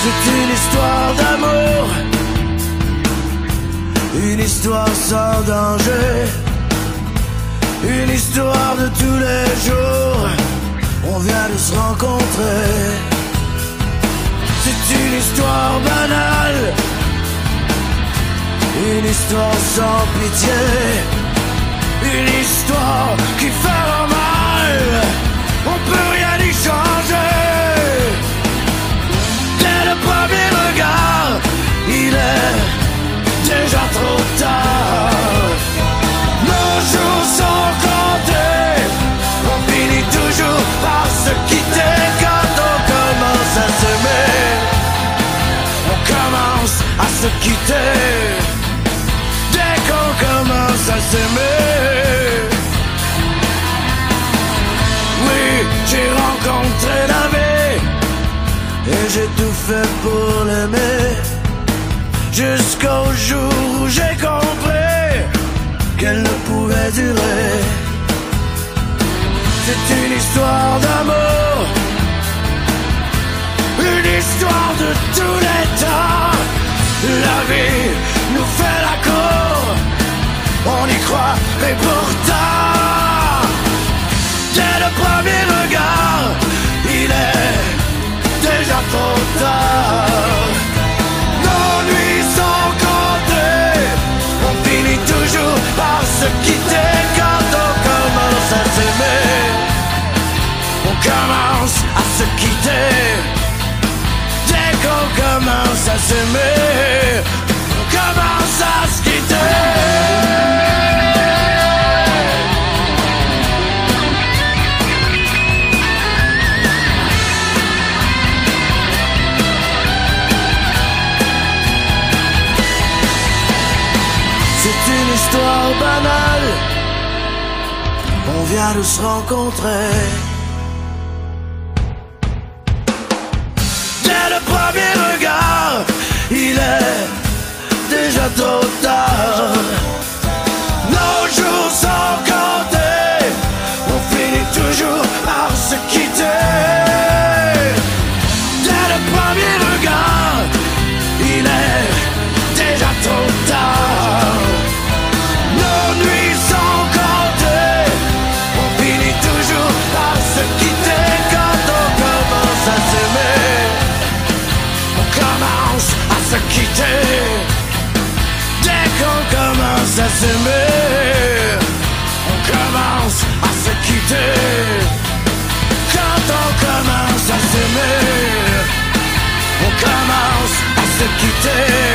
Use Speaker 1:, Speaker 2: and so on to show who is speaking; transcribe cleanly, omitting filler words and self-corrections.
Speaker 1: C'est une histoire d'amour, une histoire sans danger, une histoire de tous les jours. On vient de se rencontrer. C'est une histoire banale, une histoire sans pitié, une histoire qui fait mal. On peut rien y changer. Dès le premier regard, il est déjà trop tard. Nos jours sont comptés, on finit toujours par se quitter. Quand on commence à s'aimer, on commence à se quitter. Dès qu'on commence à s'aimer. Oui, j'ai rencontré la vie et j'ai tout fait pour l'aimer, jusqu'au jour où j'ai compris qu'elle ne pouvait durer. C'est une histoire d'amour, une histoire de tous les temps. La vie nous fait la cour, on y croit et pourtant, dès le premier regard, il est déjà trop tard. Nos nuits sont comptées, on finit toujours par se quitter. Quand on commence à s'aimer, on commence à se quitter. Dès qu'on commence à s'aimer, on commence à se quitter. C'est une histoire banale, on vient de se rencontrer. Dès le premier regard, il est déjà trop tard. Nos jours sont comptés, on finit toujours par se quitter. Dès le premier regard, il est déjà trop tard. Nos nuits sont comptées, on finit toujours par se quitter. Quand on commence à s'aimer, on commence à se quitter. Dès qu'on commence à s'aimer, on commence à se quitter. Quand on commence à s'aimer, on commence à se quitter.